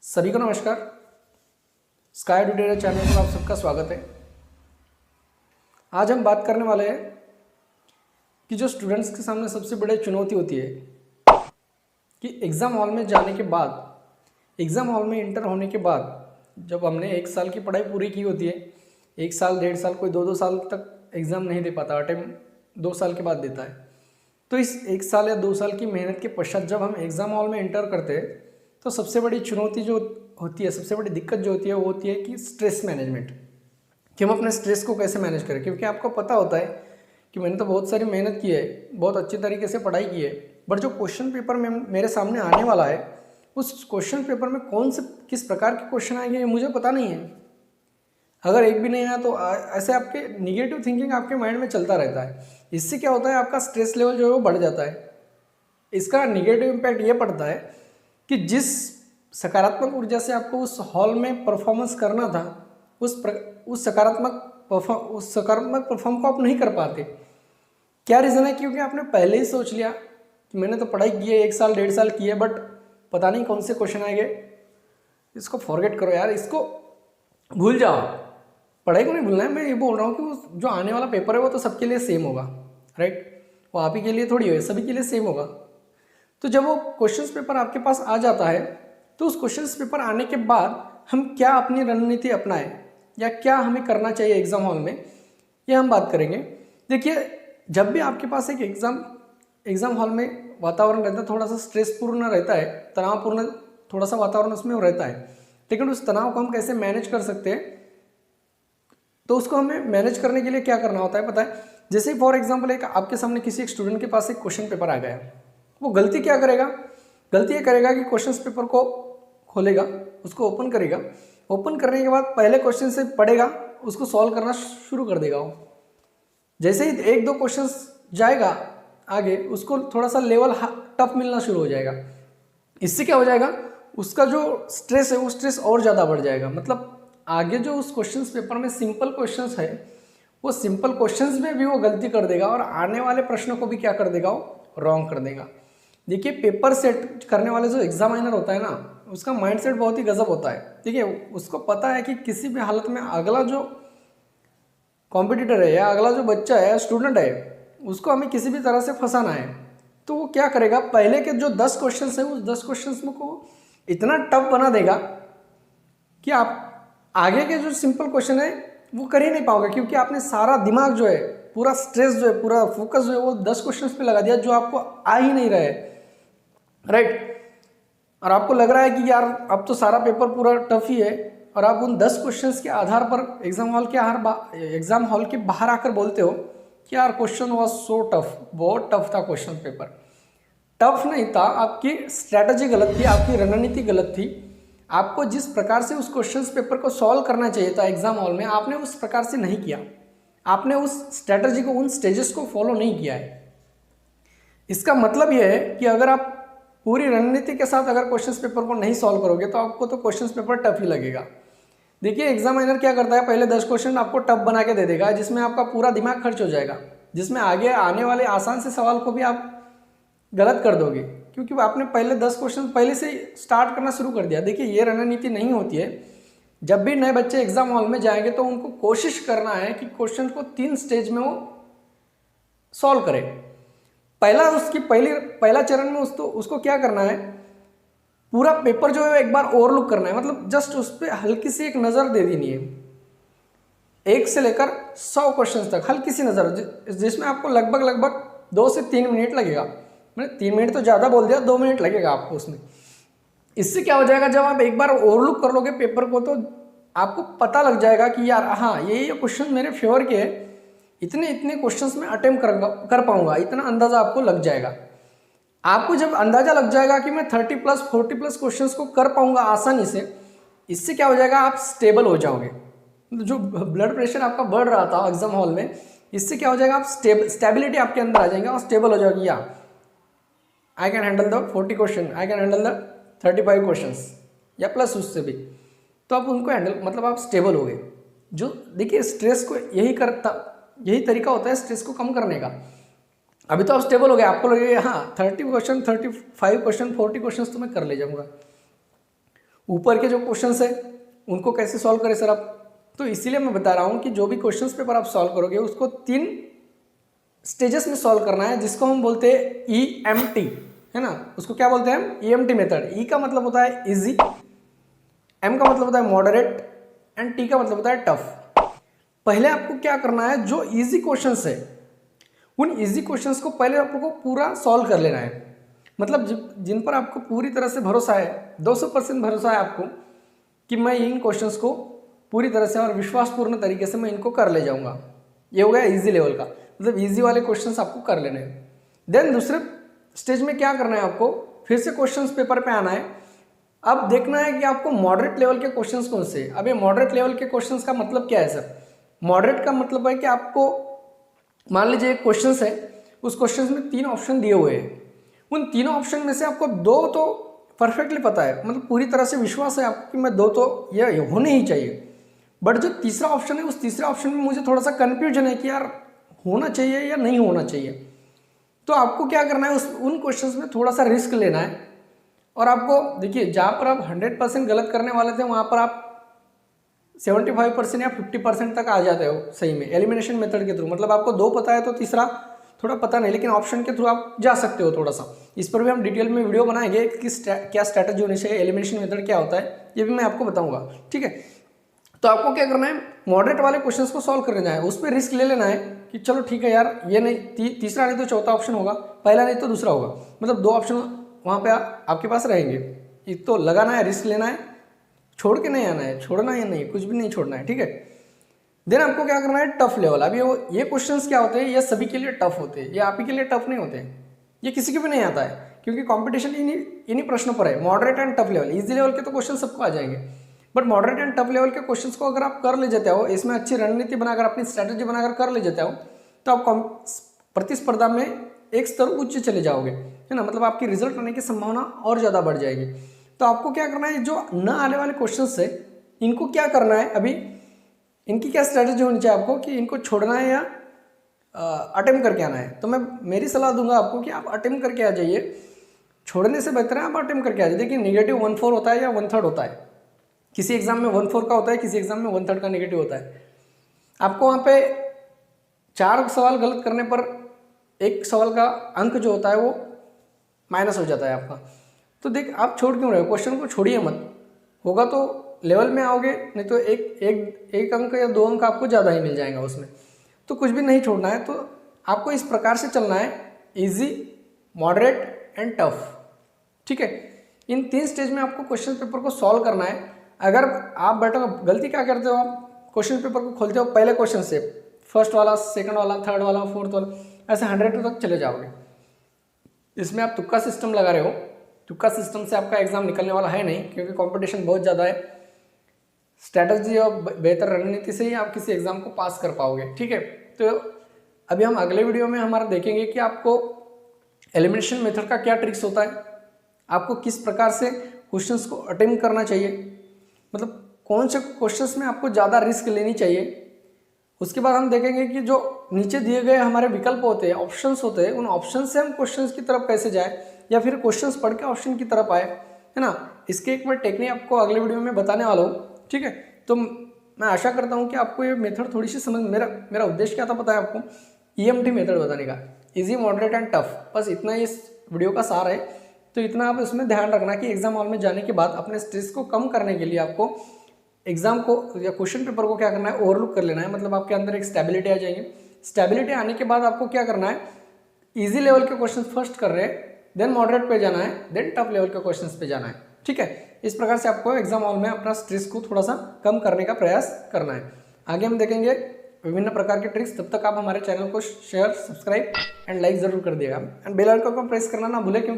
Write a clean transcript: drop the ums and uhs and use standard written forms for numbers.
सभी को नमस्कार। स्काई ट्यूटोरियल चैनल पर आप सबका स्वागत है। आज हम बात करने वाले हैं कि जो स्टूडेंट्स के सामने सबसे बड़ी चुनौती होती है कि एग्ज़ाम हॉल में जाने के बाद, एग्ज़ाम हॉल में इंटर होने के बाद, जब हमने 1 साल की पढ़ाई पूरी की होती है, 1 साल 1.5 साल, कोई 2-2 साल तक एग्ज़ाम नहीं दे पाता, अटेम्प्ट 2 साल के बाद देता है। तो इस 1 साल या 2 साल की मेहनत के पश्चात जब हम एग्ज़ाम हॉल में इंटर करते हैं तो सबसे बड़ी चुनौती जो होती है, सबसे बड़ी दिक्कत जो होती है वो होती है कि स्ट्रेस मैनेजमेंट, कि हम अपने स्ट्रेस को कैसे मैनेज करें। क्योंकि आपको पता होता है कि मैंने तो बहुत सारी मेहनत की है, बहुत अच्छी तरीके से पढ़ाई की है, बट जो क्वेश्चन पेपर में मेरे सामने आने वाला है उस क्वेश्चन पेपर में कौन से किस प्रकार के क्वेश्चन आएंगे ये मुझे पता नहीं है। अगर एक भी नहीं आया तो ऐसे आपके निगेटिव थिंकिंग आपके माइंड में चलता रहता है। इससे क्या होता है, आपका स्ट्रेस लेवल जो है वो बढ़ जाता है। इसका निगेटिव इम्पैक्ट ये पड़ता है कि जिस सकारात्मक ऊर्जा से आपको उस हॉल में परफॉर्मेंस करना था, उस सकारात्मक परफॉर्म को आप नहीं कर पाते। क्या रीज़न है? क्योंकि आपने पहले ही सोच लिया कि मैंने तो पढ़ाई की है, 1 साल 1.5 साल की है, बट पता नहीं कौन से क्वेश्चन आएंगे। इसको फॉरगेट करो यार, इसको भूल जाओ। पढ़ाई को नहीं भूलना है। मैं ये बोल रहा हूँ कि जो आने वाला पेपर है वो तो सबके लिए सेम होगा, राइट? वो आप ही के लिए थोड़ी है, सभी के लिए सेम होगा। तो जब वो क्वेश्चंस पेपर आपके पास आ जाता है तो उस क्वेश्चंस पेपर आने के बाद हम क्या अपनी रणनीति अपनाएं या क्या हमें करना चाहिए एग्ज़ाम हॉल में, ये हम बात करेंगे। देखिए, जब भी आपके पास एक एग्ज़ाम हॉल में वातावरण रहता है, थोड़ा सा स्ट्रेसपूर्ण रहता है, तनावपूर्ण थोड़ा सा वातावरण उसमें रहता है, लेकिन उस तनाव को हम कैसे मैनेज कर सकते हैं, तो उसको हमें मैनेज करने के लिए क्या करना होता है पता है। जैसे फॉर एग्जाम्पल एक आपके सामने किसी एक स्टूडेंट के पास एक क्वेश्चन पेपर आ गया, वो गलती क्या करेगा? गलती ये करेगा कि क्वेश्चन पेपर को खोलेगा, उसको ओपन करेगा, ओपन करने के बाद पहले क्वेश्चन से पढ़ेगा, उसको सॉल्व करना शुरू कर देगा। वो जैसे ही 1-2 क्वेश्चन जाएगा आगे, उसको थोड़ा सा लेवल टफ मिलना शुरू हो जाएगा। इससे क्या हो जाएगा, उसका जो स्ट्रेस है वो स्ट्रेस और ज़्यादा बढ़ जाएगा। मतलब आगे जो उस क्वेश्चन पेपर में सिंपल क्वेश्चंस है, वो सिंपल क्वेश्चंस में भी वो गलती कर देगा और आने वाले प्रश्नों को भी क्या कर देगा, वो रॉन्ग कर देगा। देखिए, पेपर सेट करने वाले जो एग्जामिनर होता है ना, उसका माइंडसेट बहुत ही गजब होता है। देखिए, उसको पता है कि किसी भी हालत में अगला जो कॉम्पिटिटर है या अगला जो बच्चा है, स्टूडेंट है, उसको हमें किसी भी तरह से फंसाना है। तो वो क्या करेगा, पहले के जो 10 क्वेश्चन है उस 10 क्वेश्चन को इतना टफ बना देगा कि आप आगे के जो सिंपल क्वेश्चन है वो कर ही नहीं पाओगे, क्योंकि आपने सारा दिमाग जो है, पूरा स्ट्रेस जो है, पूरा फोकस जो है वो 10 क्वेश्चंस पे लगा दिया जो आपको आ ही नहीं रहे, राइट? और आपको लग रहा है कि यार अब तो सारा पेपर पूरा टफ ही है, और आप उन 10 क्वेश्चंस के आधार पर एग्जाम हॉल के बाहर आकर बोलते हो कि यार क्वेश्चन वाज सो टफ, बहुत टफ था क्वेश्चन पेपर। टफ नहीं था, आपकी स्ट्रैटेजी गलत थी, आपकी रणनीति गलत थी। आपको जिस प्रकार से उस क्वेश्चन पेपर को सॉल्व करना चाहिए था एग्जाम हॉल में, आपने उस प्रकार से नहीं किया। आपने उस स्ट्रैटेजी को, उन स्टेजेस को फॉलो नहीं किया है। इसका मतलब यह है कि अगर आप पूरी रणनीति के साथ अगर क्वेश्चन पेपर को नहीं सॉल्व करोगे तो आपको तो क्वेश्चन पेपर टफ ही लगेगा। देखिए, एग्जामिनर क्या करता है, पहले 10 क्वेश्चन आपको टफ बना के दे देगा, जिसमें आपका पूरा दिमाग खर्च हो जाएगा, जिसमें आगे आने वाले आसान से सवाल को भी आप गलत कर दोगे, क्योंकि आपने पहले 10 क्वेश्चन पहले से स्टार्ट करना शुरू कर दिया। देखिए, ये रणनीति नहीं होती है। जब भी नए बच्चे एग्जाम हॉल में जाएंगे तो उनको कोशिश करना है कि क्वेश्चन को 3 स्टेज में वो सॉल्व करें। पहला चरण में उसको क्या करना है, पूरा पेपर जो है एक बार ओवरलुक करना है, मतलब जस्ट उस पर हल्की सी एक नज़र दे देनी है, 1 से लेकर 100 क्वेश्चन तक हल्की सी नज़र, जिसमें आपको लगभग 2 से 3 मिनट लगेगा। मैंने 3 मिनट तो ज़्यादा बोल दिया, 2 मिनट लगेगा आपको उसमें। इससे क्या हो जाएगा, जब आप एक बार ओवरलुक कर लोगे पेपर को तो आपको पता लग जाएगा कि यार हाँ, ये क्वेश्चन मेरे फेवर के है, इतने क्वेश्चंस में अटेम्प्ट कर पाऊंगा, इतना अंदाज़ा आपको लग जाएगा। आपको जब अंदाज़ा लग जाएगा कि मैं 30+ 40+ क्वेश्चंस को कर पाऊंगा आसानी से, इससे क्या हो जाएगा, आप स्टेबल हो जाओगे। जो ब्लड प्रेशर आपका बढ़ रहा था एग्जाम हॉल में, इससे क्या हो जाएगा, आप स्टेबिलिटी आपके अंदर आ जाएगा और स्टेबल हो जाएगी। या I can handle the 40 question, I can handle the 35 questions या प्लस उससे भी, तो आप उनको हैंडल, मतलब आप स्टेबल हो गए। जो देखिए, स्ट्रेस को यही तरीका होता है स्ट्रेस को कम करने का। अभी तो आप स्टेबल हो गए, आपको लगेगा हाँ 30 क्वेश्चन, 35 क्वेश्चन, 40 क्वेश्चन तो मैं कर ले जाऊँगा। ऊपर के जो क्वेश्चंस है उनको कैसे सॉल्व करें सर आप, तो इसीलिए मैं बता रहा हूँ कि जो भी क्वेश्चंस पेपर आप सॉल्व करोगे उसको 3 स्टेजेस में सॉल्व करना है, जिसको हम बोलते हैं EMT, है ना। उसको क्या बोलते हैं हम, EMT मेथड। E का मतलब होता है इजी, M का मतलब होता है मॉडरेट एंड T का मतलब होता है टफ। पहले आपको क्या करना है, जो इजी क्वेश्चंस है उन इजी क्वेश्चंस को पहले आपको पूरा सॉल्व कर लेना है। मतलब जिन पर आपको पूरी तरह से भरोसा है, 200% भरोसा है आपको कि मैं इन क्वेश्चंस को पूरी तरह से और विश्वासपूर्ण तरीके से मैं इनको कर ले जाऊंगा, ये हो गया इजी लेवल का, मतलब इजी वाले क्वेश्चंस आपको कर लेने हैं। देन दूसरे स्टेज में क्या करना है, आपको फिर से क्वेश्चंस पेपर पे आना है। अब देखना है कि आपको मॉडरेट लेवल के क्वेश्चंस कौन से। अब ये मॉडरेट लेवल के क्वेश्चंस का मतलब क्या है सर, मॉडरेट का मतलब है कि आपको मान लीजिए एक क्वेश्चन है, उस क्वेश्चन में 3 ऑप्शन दिए हुए हैं, उन तीनों ऑप्शन में से आपको 2 तो परफेक्टली पता है, मतलब पूरी तरह से विश्वास है आपको कि मैं 2 तो ये होने ही चाहिए, बट जो तीसरा ऑप्शन है उस तीसरे ऑप्शन में मुझे थोड़ा सा कन्फ्यूजन है कि यार होना चाहिए या नहीं होना चाहिए। तो आपको क्या करना है, उन क्वेश्चंस में थोड़ा सा रिस्क लेना है। और आपको देखिए, जहाँ पर आप 100% गलत करने वाले थे वहाँ पर आप 75% या 50% तक आ जाते हो सही में, एलिमिनेशन मेथड के थ्रू। मतलब आपको 2 पता है तो तीसरा थोड़ा पता नहीं, लेकिन ऑप्शन के थ्रू आप जा सकते हो थोड़ा सा। इस पर भी हम डिटेल में वीडियो बनाएंगे कि क्या स्ट्रैटेजी होनी चाहिए, एलिमिनेशन मेथड क्या होता है, ये भी मैं आपको बताऊंगा, ठीक है। तो आपको क्या करना है, मॉडरेट वाले क्वेश्चंस को सॉल्व कर लेना है, उस पर रिस्क ले लेना है कि चलो ठीक है यार, ये नहीं तीसरा नहीं तो चौथा ऑप्शन होगा, पहला नहीं तो दूसरा होगा, मतलब 2 ऑप्शन वहाँ पे आपके पास रहेंगे। एक तो लगाना है, रिस्क लेना है, छोड़ के नहीं आना है, छोड़ना या नहीं, कुछ भी नहीं छोड़ना है, ठीक है। देन आपको क्या करना है, टफ लेवल। अब ये क्वेश्चंस क्या होते हैं, ये सभी के लिए टफ होते हैं, ये आप ही के लिए टफ नहीं होते, ये किसी को भी नहीं आता है, क्योंकि कंपटीशन इन्हीं प्रश्नों पर है। Moderate and tough level, easy level के तो क्वेश्चन सबको आ जाएंगे, but moderate and tough level के क्वेश्चंस को अगर आप कर ले जाते हो, इसमें अच्छी रणनीति बनाकर अपनी स्ट्रैटेजी बनाकर कर ले जाते हो, तो आप प्रतिस्पर्धा में एक स्तर उच्च चले जाओगे, है ना। मतलब आपकी रिजल्ट आने की संभावना और ज़्यादा बढ़ जाएगी। तो आपको क्या करना है, जो न आने वाले क्वेश्चन है इनको क्या करना है, अभी इनकी क्या स्ट्रैटेजी होनी चाहिए आपको कि इनको छोड़ना है या अटेम्प्ट करके आना है। तो मैं मेरी सलाह दूंगा आपको कि आप अटेम्प्ट करके आ जाइए, छोड़ने से बेहतर है आप अटेम्प्ट करके आ जाइए। देखिए, नेगेटिव 1/4 होता है या 1/3 होता है, किसी एग्जाम में 1/4 का होता है, किसी एग्जाम में 1/3 का नेगेटिव होता है। आपको वहाँ पे 4 सवाल गलत करने पर 1 सवाल का अंक जो होता है वो माइनस हो जाता है आपका। तो देख, आप छोड़ क्यों रहे हो, क्वेश्चन को छोड़िए मत, होगा तो लेवल में आओगे, नहीं तो एक अंक या 2 अंक आपको ज़्यादा ही मिल जाएगा उसमें। तो कुछ भी नहीं छोड़ना है, तो आपको इस प्रकार से चलना है, इजी, मॉडरेट एंड टफ, ठीक है। इन 3 स्टेज में आपको क्वेश्चन पेपर को सॉल्व करना है। अगर आप बैठो, गलती क्या करते हो, आप क्वेश्चन पेपर को खोलते हो पहले क्वेश्चन से, फर्स्ट वाला, सेकंड वाला, थर्ड वाला, फोर्थ वाला, ऐसे 100 तक चले जाओगे। इसमें आप तुक्का सिस्टम लगा रहे हो, तुक्का सिस्टम से आपका एग्जाम निकलने वाला है नहीं, क्योंकि कंपटीशन बहुत ज़्यादा है। स्ट्रैटेजी और बेहतर रणनीति से ही आप किसी एग्जाम को पास कर पाओगे, ठीक है। तो अभी हम अगले वीडियो में हमारा देखेंगे कि आपको एलिमिनेशन मेथड का क्या ट्रिक्स होता है, आपको किस प्रकार से क्वेश्चंस को अटेम्प्ट करना चाहिए, मतलब कौन से क्वेश्चंस में आपको ज़्यादा रिस्क लेनी चाहिए। उसके बाद हम देखेंगे कि जो नीचे दिए गए हमारे विकल्प होते हैं, ऑप्शंस होते हैं, उन ऑप्शन से हम क्वेश्चंस की तरफ कैसे जाए, या फिर क्वेश्चंस पढ़ के ऑप्शन की तरफ आए, है ना। इसके एक मैं टेक्निक आपको अगले वीडियो में बताने वाला हूँ, ठीक है। तो मैं आशा करता हूँ कि आपको ये मेथड थोड़ी सी समझ, मेरा उद्देश्य क्या था पता है आपको, EMT मेथड बताने का, इजी, मॉडरेट एंड टफ, बस इतना ही इस वीडियो का सार है। तो इतना आप इसमें ध्यान रखना कि एग्जाम हॉल में जाने के बाद अपने स्ट्रेस को कम करने के लिए आपको एग्जाम को या क्वेश्चन पेपर को क्या करना है, ओवरलुक कर लेना है, मतलब आपके अंदर एक स्टेबिलिटी आ जाएगी। स्टेबिलिटी आने के बाद आपको क्या करना है, इजी लेवल के क्वेश्चन फर्स्ट कर रहे हैं, देन मॉडरेट पे जाना है, देन टफ लेवल के क्वेश्चंस पे जाना है, ठीक है। इस प्रकार से आपको एग्जाम हॉल में अपना स्ट्रेस को थोड़ा सा कम करने का प्रयास करना है। आगे हम देखेंगे विभिन्न प्रकार के ट्रिक्स। तब तक आप हमारे चैनल को शेयर, सब्सक्राइब एंड लाइक जरूर कर दिएगा, एंड बेल आइकन को प्रेस करना ना भूलें, क्योंकि